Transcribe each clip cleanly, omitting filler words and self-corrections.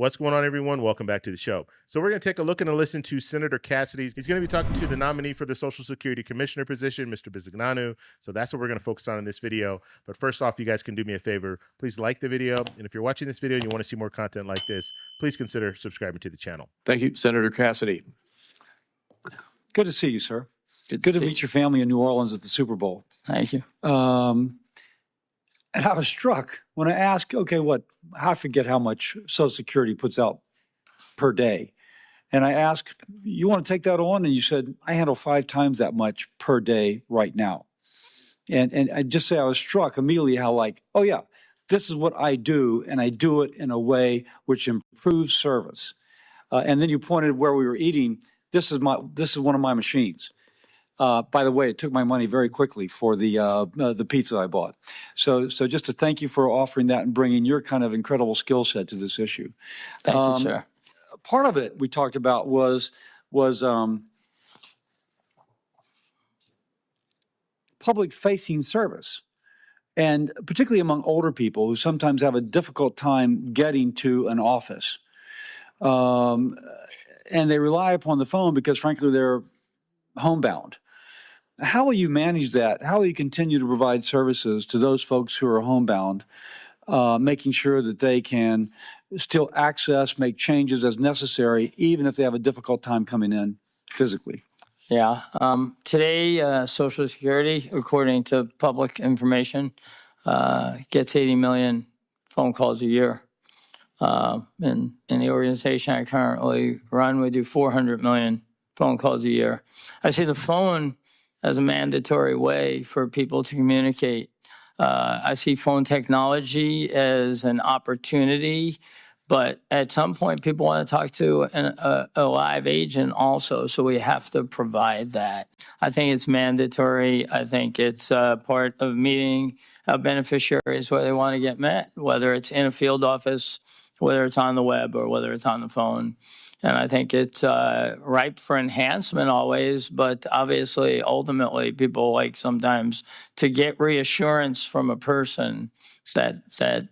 What's going on, everyone? Welcome back to the show. So we're going to take a look and a listen to Senator Cassidy. He's going to be talking to the nominee for the Social Security Commissioner position, Mr. Bisignanu. So that's what we're going to focus on in this video. But first off, you guys can do me a favor. Please like the video. And if you're watching this video and you want to see more content like this, please consider subscribing to the channel. Thank you, Senator Cassidy. Good to see you, sir. Good to meet your family in New Orleans at the Super Bowl. Thank you. And I was struck when I asked, okay, I forget how much Social Security puts out per day. And I asked, you want to take that on? And you said, I handle 5 times that much per day right now. And I just say I was struck immediately how oh yeah, this is what I do, and I do it in a way which improves service. And then you pointed where we were eating. This is one of my machines. By the way, it took my money very quickly for the pizza I bought. So just to thank you for offering that and bringing your kind of incredible skill set to this issue. Thank you, sir. Part of it we talked about was public-facing service, and particularly among older people who sometimes have a difficult time getting to an office. And they rely upon the phone because, frankly, they're homebound. How will you manage that? How will you continue to provide services to those folks who are homebound, making sure that they can still access, make changes as necessary, even if they have a difficult time coming in physically? Yeah. Today, Social Security, according to public information, gets 80 million phone calls a year. In the organization I currently run, we do 400 million phone calls a year. I see the phone as a mandatory way for people to communicate. I see phone technology as an opportunity, but at some point people want to talk to a live agent also, so we have to provide that. I think it's mandatory. I think it's part of meeting beneficiaries where they want to get met, whether it's in a field office, whether it's on the web, or whether it's on the phone. And I think it's ripe for enhancement always, but obviously, ultimately, people like sometimes to get reassurance from a person that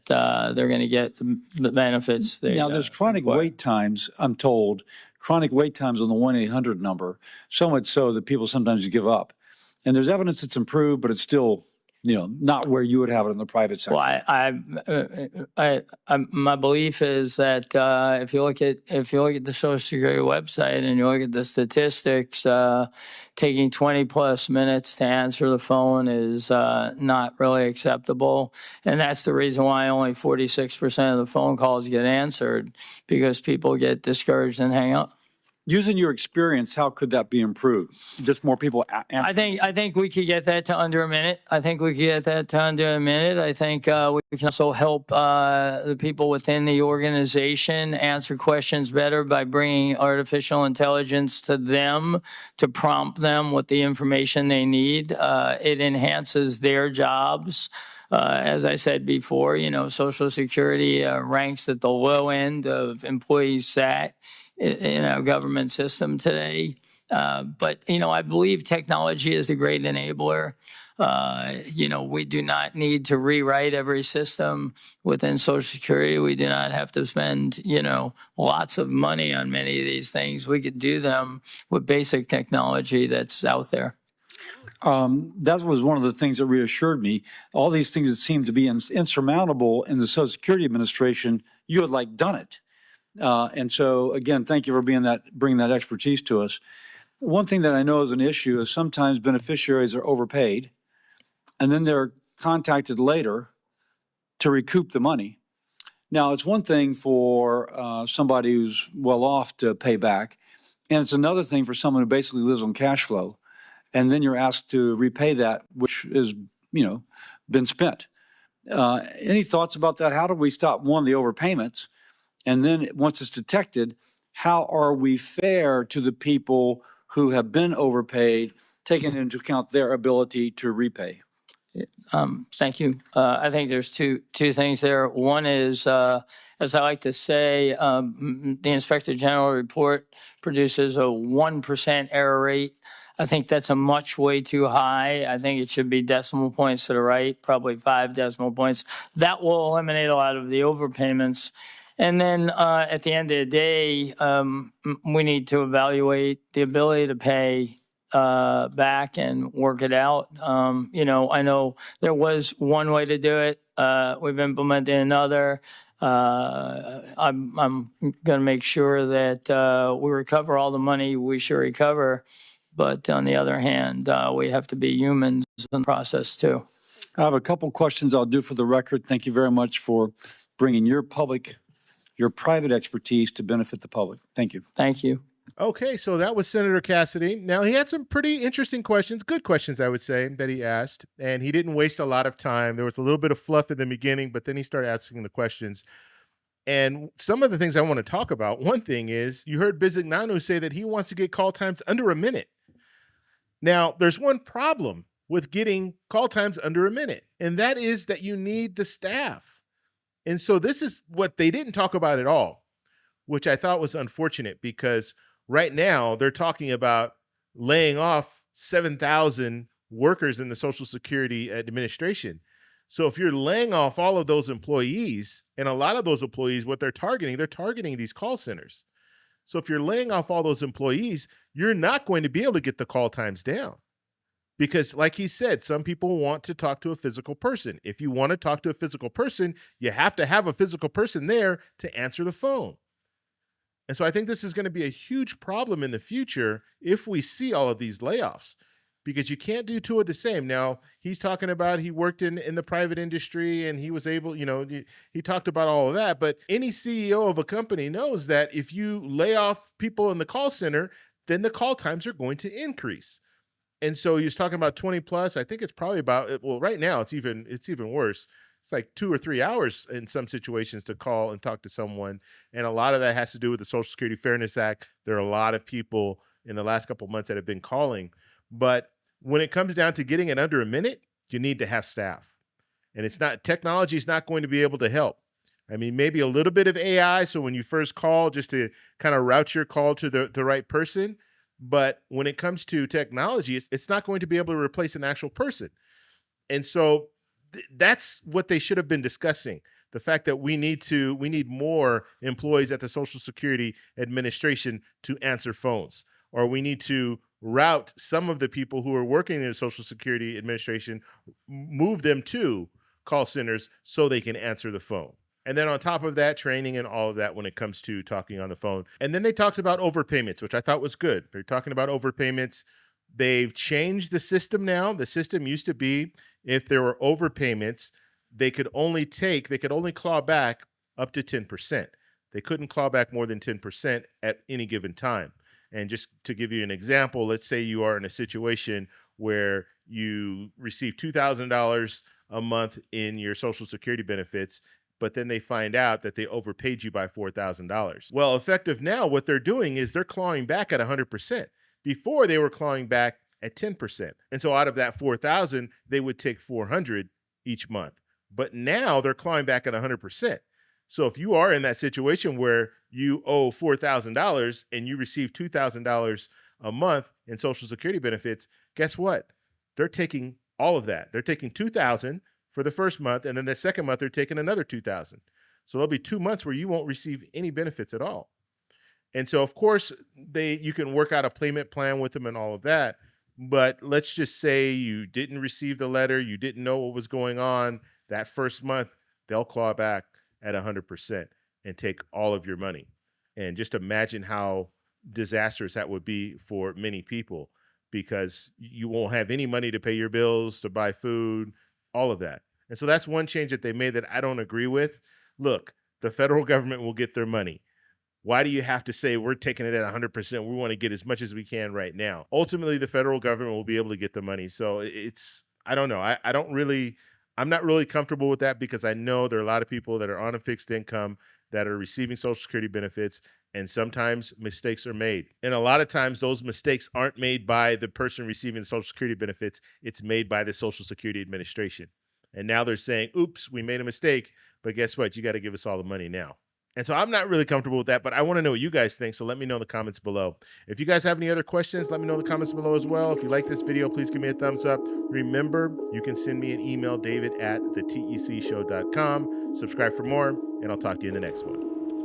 they're going to get the benefits. Now, there's chronic wait times, I'm told, chronic wait times on the 1-800 number, so much so that people sometimes give up. And there's evidence it's improved, but it's still not where you would have it in the private sector. Well, my belief is that if you look at the Social Security website and you look at the statistics, taking 20+ minutes to answer the phone is not really acceptable, and that's the reason why only 46% of the phone calls get answered, because people get discouraged and hang up. Using your experience, how could that be improved? Just more people I think we could get that to under a minute. I think we can also help the people within the organization answer questions better by bringing artificial intelligence to them to prompt them with the information they need. It enhances their jobs. As I said before, Social Security ranks at the low end of employee sat in our government system today. But, I believe technology is a great enabler. We do not need to rewrite every system within Social Security. We do not have to spend, lots of money on many of these things. We could do them with basic technology that's out there. That was one of the things that reassured me. All these things that seemed to be insurmountable in the Social Security Administration, you had done it. And so, again, thank you for bringing that expertise to us. One thing that I know is an issue is sometimes beneficiaries are overpaid, and then they're contacted later to recoup the money. Now, it's one thing for somebody who's well off to pay back, and it's another thing for someone who basically lives on cash flow, and then you're asked to repay that, which is, been spent. Any thoughts about that? How do we stop, one, the overpayments? And then once it's detected, how are we fair to the people who have been overpaid, taking into account their ability to repay? Thank you. I think there's two things there. One is, as I like to say, the Inspector General report produces a 1% error rate. I think that's way too high. I think it should be decimal points to the right, probably 5 decimal points. That will eliminate a lot of the overpayments. And then at the end of the day, we need to evaluate the ability to pay back and work it out. You know, I know there was one way to do it. We've implemented another. I'm going to make sure that we recover all the money we should recover. But on the other hand, we have to be humans in the process too. I have a couple questions I'll do for the record. Thank you very much for bringing your private expertise to benefit the public. Thank you. Thank you. Okay, so that was Senator Cassidy. Now, he had some pretty interesting questions, good questions, I would say, that he asked, and he didn't waste a lot of time. There was a little bit of fluff in the beginning, but then he started asking the questions. And some of the things I want to talk about, one thing is, you heard Bisignano say that he wants to get call times under a minute. Now, there's one problem with getting call times under a minute, and that is that you need the staff. And so this is what they didn't talk about at all, which I thought was unfortunate, because right now they're talking about laying off 7,000 workers in the Social Security Administration. So if you're laying off all of those employees, and a lot of those employees, what they're targeting these call centers. So if you're laying off all those employees, you're not going to be able to get the call times down. Because like he said, some people want to talk to a physical person. If you want to talk to a physical person, you have to have a physical person there to answer the phone. And so I think this is going to be a huge problem in the future if we see all of these layoffs, because you can't do two of the same. Now, he's talking about he worked in the private industry and he was able, you know, he talked about all of that. But any CEO of a company knows that if you lay off people in the call center, then the call times are going to increase. And so he was talking about 20 plus. I think it's probably about, well, right now it's even worse. It's like 2 or 3 hours in some situations to call and talk to someone. And a lot of that has to do with the Social Security Fairness Act. There are a lot of people in the last couple of months that have been calling. But when it comes down to getting it under a minute, you need to have staff. And it's not, technology is not going to be able to help. I mean, maybe a little bit of AI. So when you first call, just to kind of route your call to the right person. But when it comes to technology, it's not going to be able to replace an actual person. And so that's what they should have been discussing. The fact that we need more employees at the Social Security Administration to answer phones, or we need to route some of the people who are working in the Social Security Administration, move them to call centers so they can answer the phone. And then on top of that, training and all of that when it comes to talking on the phone. And then they talked about overpayments, which I thought was good. They're talking about overpayments. They've changed the system now. The system used to be, if there were overpayments, they could only claw back up to 10%. They couldn't claw back more than 10% at any given time. And just to give you an example, let's say you are in a situation where you receive $2,000 a month in your Social Security benefits, but then they find out that they overpaid you by $4,000. Well, effective now, what they're doing is they're clawing back at 100%. Before, they were clawing back at 10%. And so out of that $4,000, they would take $400 each month. But now they're clawing back at 100%. So if you are in that situation where you owe $4,000 and you receive $2,000 a month in Social Security benefits, guess what? They're taking all of that. They're taking $2,000 for the first month, and then the second month they're taking another $2,000. So there'll be 2 months where you won't receive any benefits at all. And so, of course, you can work out a payment plan with them and all of that. But let's just say you didn't receive the letter, you didn't know what was going on. That first month, they'll claw back at 100% and take all of your money. And just imagine how disastrous that would be for many people, because you won't have any money to pay your bills, to buy food, all of that. And so that's one change that they made that I don't agree with. Look, the federal government will get their money. Why do you have to say we're taking it at 100%? We want to get as much as we can right now. Ultimately, the federal government will be able to get the money. So I don't know. I'm not really comfortable with that, because I know there are a lot of people that are on a fixed income that are receiving Social Security benefits, and sometimes mistakes are made. And a lot of times those mistakes aren't made by the person receiving the Social Security benefits. It's made by the Social Security Administration. And now they're saying, oops, we made a mistake, but guess what? You got to give us all the money now. And so I'm not really comfortable with that, but I want to know what you guys think. So let me know in the comments below. If you guys have any other questions, let me know in the comments below as well. If you like this video, please give me a thumbs up. Remember, you can send me an email, david@thetecshow.com. Subscribe for more, and I'll talk to you in the next one.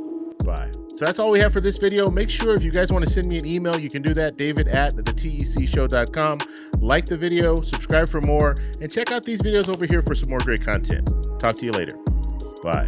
Bye. So that's all we have for this video. Make sure if you guys want to send me an email, you can do that, david@thetecshow.com. Like the video, subscribe for more, and check out these videos over here for some more great content. Talk to you later. Bye.